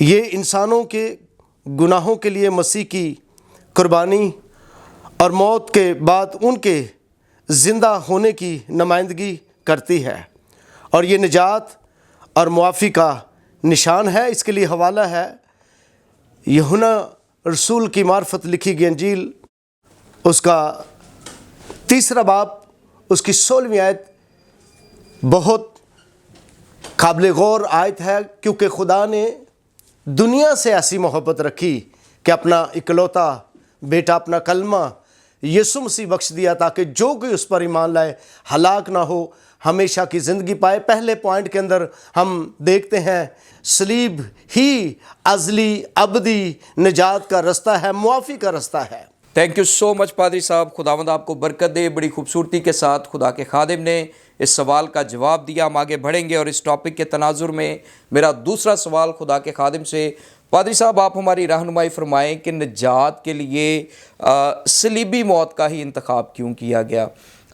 یہ انسانوں کے گناہوں کے لیے مسیح کی قربانی اور موت کے بعد ان کے زندہ ہونے کی نمائندگی کرتی ہے، اور یہ نجات اور معافی کا نشان ہے۔ اس کے لیے حوالہ ہے یوحنا رسول کی معرفت لکھی گئی انجیل، اس کا 3 باب، اس کی 16ویں آیت بہت قابل غور آیت ہے، کیونکہ خدا نے دنیا سے ایسی محبت رکھی کہ اپنا اکلوتا بیٹا، اپنا کلمہ یسوع مسیح بخش دیا تاکہ جو کوئی اس پر ایمان لائے ہلاک نہ ہو، ہمیشہ کی زندگی پائے۔ پہلے پوائنٹ کے اندر ہم دیکھتے ہیں صلیب ہی ازلی ابدی نجات کا رستہ ہے، معافی کا رستہ ہے۔ تھینک یو سو مچ پادری صاحب، خداوند آپ کو برکت دے۔ بڑی خوبصورتی کے ساتھ خدا کے خادم نے اس سوال کا جواب دیا۔ ہم آگے بڑھیں گے اور اس ٹاپک کے تناظر میں میرا دوسرا سوال خدا کے خادم سے، پادری صاحب آپ ہماری رہنمائی فرمائیں کہ نجات کے لیے صلیبی موت کا ہی انتخاب کیوں کیا گیا؟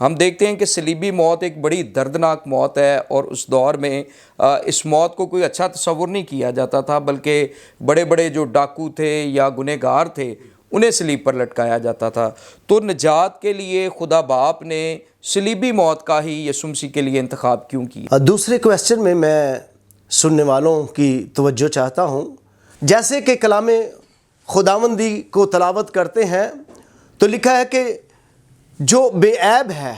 ہم دیکھتے ہیں کہ صلیبی موت ایک بڑی دردناک موت ہے، اور اس دور میں اس موت کو کوئی اچھا تصور نہیں کیا جاتا تھا، بلکہ بڑے بڑے جو ڈاکو تھے یا گنہگار تھے انہیں صلیب پر لٹکایا جاتا تھا۔ تو نجات کے لیے خدا باپ نے صلیبی موت کا ہی یسوع مسیح کے لیے انتخاب کیوں کیا؟ دوسرے کویسچن میں سننے والوں کی توجہ چاہتا ہوں۔ جیسے کہ کلام خداوندی کو تلاوت کرتے ہیں تو لکھا ہے کہ جو بے عیب ہے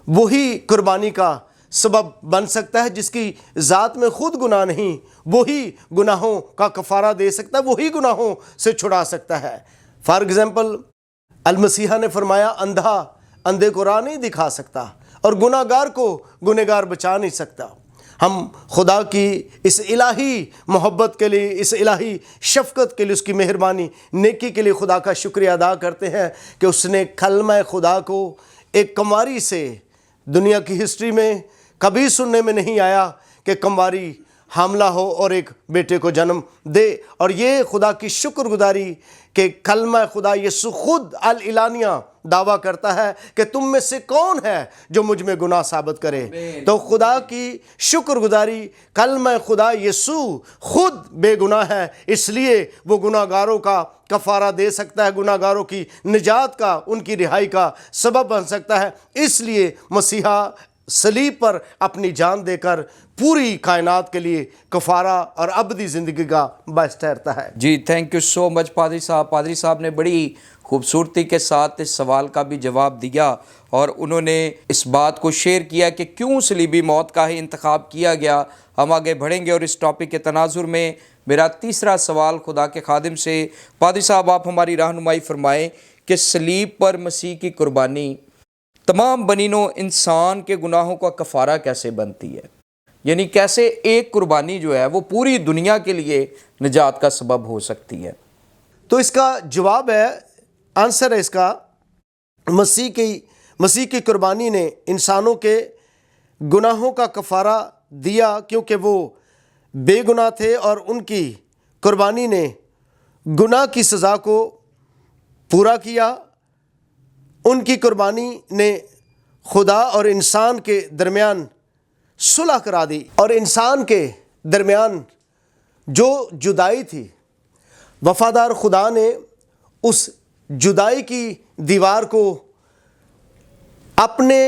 وہی قربانی کا سبب بن سکتا ہے، جس کی ذات میں خود گناہ نہیں وہی گناہوں کا کفارہ دے سکتا ہے، وہی گناہوں سے چھڑا سکتا ہے۔ فار ایگزامپل المسیح نے فرمایا اندھا اندھے کو راہ نہیں دکھا سکتا، اور گناہ گار کو گنہ گار بچا نہیں سکتا۔ ہم خدا کی اس الہی محبت کے لیے، اس الہی شفقت کے لیے، اس کی مہربانی نیکی کے لیے خدا کا شکریہ ادا کرتے ہیں کہ اس نے کلمہ خدا کو ایک کنواری سے، دنیا کی ہسٹری میں کبھی سننے میں نہیں آیا کہ کنواری حاملہ ہو اور ایک بیٹے کو جنم دے، اور یہ خدا کی شکر گزاری کہ کلمہ خدا یسوع خود الاعلانیہ دعویٰ کرتا ہے کہ تم میں سے کون ہے جو مجھ میں گناہ ثابت کرے۔ تو خدا کی شکر گزاری، کلمہ خدا یسوع خود بے گناہ ہے، اس لیے وہ گناہ گاروں کا کفارہ دے سکتا ہے، گناہ گاروں کی نجات کا، ان کی رہائی کا سبب بن سکتا ہے۔ اس لیے مسیحا صلیب پر اپنی جان دے کر پوری کائنات کے لیے کفارہ اور ابدی زندگی کا باعث ٹھہرتا ہے۔ جی تھینک یو سو مچ پادری صاحب۔ پادری صاحب نے بڑی خوبصورتی کے ساتھ اس سوال کا بھی جواب دیا، اور انہوں نے اس بات کو شیئر کیا کہ کیوں صلیبی موت کا ہی انتخاب کیا گیا۔ ہم آگے بڑھیں گے اور اس ٹاپک کے تناظر میں میرا تیسرا سوال خدا کے خادم سے، پادری صاحب آپ ہماری رہنمائی فرمائیں کہ صلیب پر مسیح کی قربانی تمام بنینوں انسان کے گناہوں کا کفارہ کیسے بنتی ہے؟ یعنی کیسے ایک قربانی جو ہے وہ پوری دنیا کے لیے نجات کا سبب ہو سکتی ہے؟ تو اس کا جواب ہے، آنسر ہے اس کا، مسیح کی قربانی نے انسانوں کے گناہوں کا کفارہ دیا، کیونکہ وہ بے گناہ تھے، اور ان کی قربانی نے گناہ کی سزا کو پورا کیا۔ ان کی قربانی نے خدا اور انسان کے درمیان صلح کرا دی، اور انسان کے درمیان جو جدائی تھی، وفادار خدا نے اس جدائی کی دیوار کو اپنے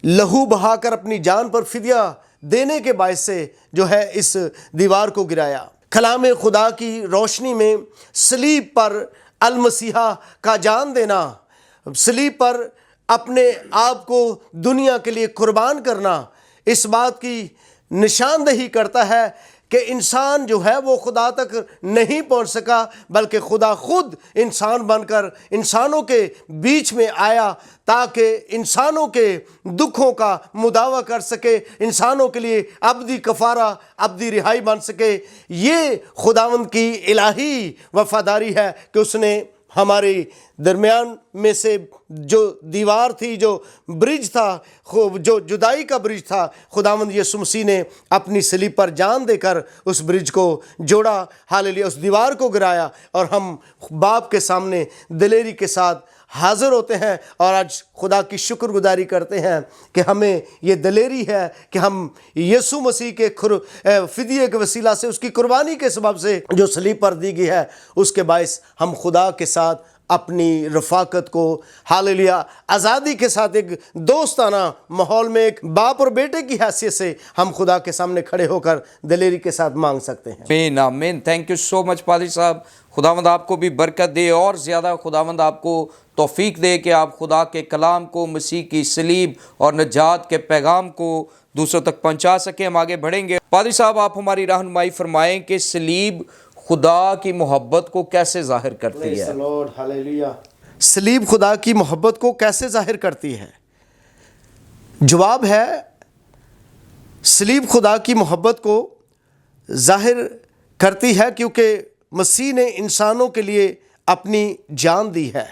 لہو بہا کر اپنی جان پر فدیہ دینے کے باعث سے جو ہے اس دیوار کو گرایا۔ کلام خدا کی روشنی میں صلیب پر المسیحا کا جان دینا، صلیب پر اپنے آپ کو دنیا کے لیے قربان کرنا، اس بات کی نشاندہی کرتا ہے کہ انسان جو ہے وہ خدا تک نہیں پہنچ سکا، بلکہ خدا خود انسان بن کر انسانوں کے بیچ میں آیا تاکہ انسانوں کے دکھوں کا مداوع کر سکے، انسانوں کے لیے ابدی کفارہ، ابدی رہائی بن سکے۔ یہ خداوند کی الہی وفاداری ہے کہ اس نے ہمارے درمیان میں سے جو دیوار تھی، جو برج تھا، جو جدائی کا برج تھا، خداوند یسوع مسیح نے اپنی صلیب پر جان دے کر اس برج کو جوڑا، ہاللیلویا، اس دیوار کو گرایا، اور ہم باپ کے سامنے دلیری کے ساتھ حاضر ہوتے ہیں اور آج خدا کی شکر گزاری کرتے ہیں کہ ہمیں یہ دلیری ہے کہ ہم یسوع مسیح کے فدیے کے وسیلہ سے، اس کی قربانی کے سبب سے جو صلیب پر دی گئی ہے، اس کے باعث ہم خدا کے ساتھ اپنی رفاقت کو ہاللیلویہ آزادی کے ساتھ ایک دوستانہ ماحول میں ایک باپ اور بیٹے کی حیثیت سے ہم خدا کے سامنے کھڑے ہو کر دلیری کے ساتھ مانگ سکتے ہیں۔ آمین آمین۔ تھینک یو سو مچ پادری صاحب، خداوند آپ کو بھی برکت دے اور زیادہ خداوند آپ کو توفیق دے کہ آپ خدا کے کلام کو، مسیح کی صلیب اور نجات کے پیغام کو دوسروں تک پہنچا سکیں۔ ہم آگے بڑھیں گے۔ پادری صاحب آپ ہماری رہنمائی فرمائیں کہ صلیب خدا کی محبت کو کیسے ظاہر کرتی ہے؟ صلیب خدا کی محبت کو کیسے ظاہر کرتی ہے؟ جواب ہے، صلیب خدا کی محبت کو ظاہر کرتی ہے کیونکہ مسیح نے انسانوں کے لیے اپنی جان دی ہے۔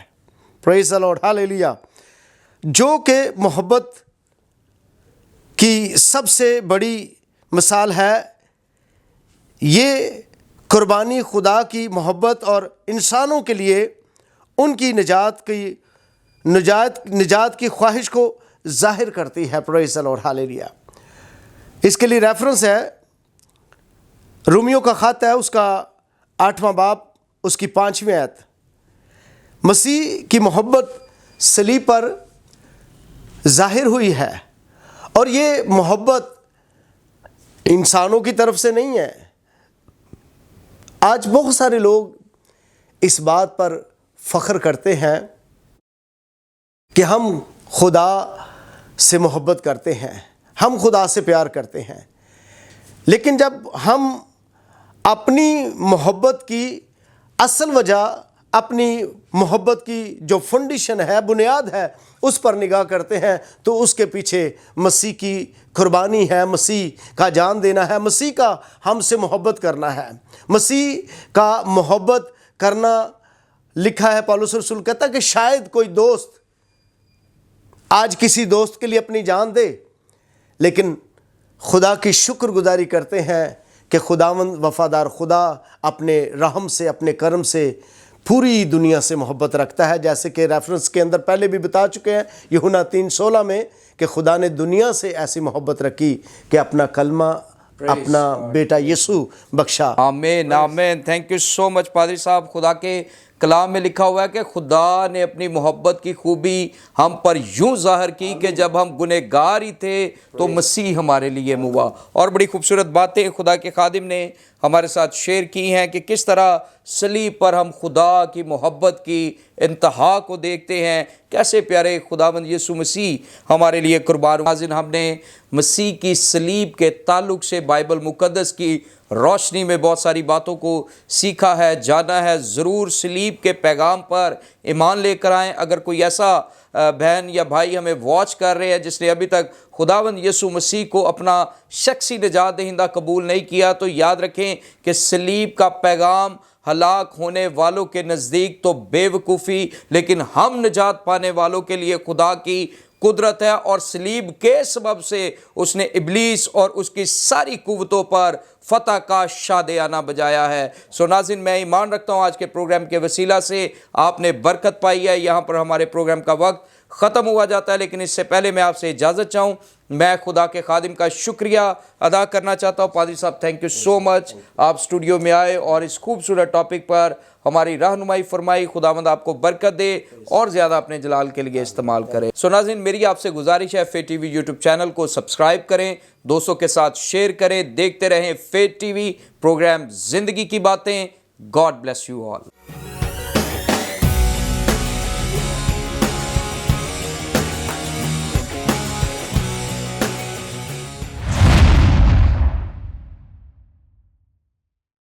پریز دی لارڈ، ہاللیلویہ۔ جو کہ محبت کی سب سے بڑی مثال ہے، یہ قربانی خدا کی محبت اور انسانوں کے لیے ان کی نجات کی خواہش کو ظاہر کرتی ہے۔ پریز دی لارڈ، ہاللیلویہ۔ اس کے لیے ریفرنس ہے رومیو کا خط ہے، اس کا 8واں باب، اس کی 5ویں آیت۔ مسیح کی محبت صلیب پر ظاہر ہوئی ہے، اور یہ محبت انسانوں کی طرف سے نہیں ہے۔ آج بہت سارے لوگ اس بات پر فخر کرتے ہیں کہ ہم خدا سے محبت کرتے ہیں، ہم خدا سے پیار کرتے ہیں، لیکن جب ہم اپنی محبت کی اصل وجہ، اپنی محبت کی جو فنڈیشن ہے، بنیاد ہے، اس پر نگاہ کرتے ہیں تو اس کے پیچھے مسیح کی قربانی ہے، مسیح کا جان دینا ہے، مسیح کا ہم سے محبت کرنا ہے۔ مسیح کا محبت کرنا لکھا ہے، پولس رسول کہتا ہے کہ شاید کوئی دوست آج کسی دوست کے لیے اپنی جان دے، لیکن خدا کی شکر گزاری کرتے ہیں کہ خداوند وفادار خدا اپنے رحم سے، اپنے کرم سے پوری دنیا سے محبت رکھتا ہے، جیسے کہ ریفرنس کے اندر پہلے بھی بتا چکے ہیں یوحنا 3:16 میں کہ خدا نے دنیا سے ایسی محبت رکھی کہ اپنا کلمہ، اپنا بیٹا یسوع بخشا۔ آمین آمین۔ تھینک یو سو مچ پادری صاحب۔ خدا کے کلام میں لکھا ہوا ہے کہ خدا نے اپنی محبت کی خوبی ہم پر یوں ظاہر کی کہ جب ہم گنہگار ہی تھے تو مسیح ہمارے لیے ہوا۔ اور بڑی خوبصورت باتیں خدا کے خادم نے ہمارے ساتھ شیئر کی ہیں کہ کس طرح صلیب پر ہم خدا کی محبت کی انتہا کو دیکھتے ہیں، کیسے پیارے خداوند یسوع مسیح ہمارے لیے قربان ہوئے۔ ہم نے مسیح کی صلیب کے تعلق سے بائبل مقدس کی روشنی میں بہت ساری باتوں کو سیکھا ہے، جانا ہے۔ ضرور صلیب کے پیغام پر ایمان لے کر آئیں۔ اگر کوئی ایسا بہن یا بھائی ہمیں واچ کر رہے ہیں جس نے ابھی تک خداوند یسوع مسیح کو اپنا شخصی نجات دہندہ قبول نہیں کیا، تو یاد رکھیں کہ صلیب کا پیغام ہلاک ہونے والوں کے نزدیک تو بے وقوفی، لیکن ہم نجات پانے والوں کے لیے خدا کی قدرت ہے، اور صلیب کے سبب سے اس نے ابلیس اور اس کی ساری قوتوں پر فتح کا شادیانہ بجایا ہے۔ سو ناظرین، میں ایمان رکھتا ہوں آج کے پروگرام کے وسیلہ سے آپ نے برکت پائی ہے۔ یہاں پر ہمارے پروگرام کا وقت ختم ہوا جاتا ہے، لیکن اس سے پہلے میں آپ سے اجازت چاہوں، میں خدا کے خادم کا شکریہ ادا کرنا چاہتا ہوں۔ پادری صاحب، تھینک یو سو مچ، آپ اسٹوڈیو میں آئے اور اس خوبصورت ٹاپک پر ہماری رہنمائی فرمائی۔ خداوند آپ کو برکت دے اور زیادہ اپنے جلال کے لیے استعمال کرے۔ سو ناظرین، میری آپ سے گزارش ہے، فیت ٹی وی یوٹیوب چینل کو سبسکرائب کریں، دوستوں کے ساتھ شیئر کریں، دیکھتے رہیں فیت ٹی وی پروگرام زندگی کی باتیں۔ God bless you all.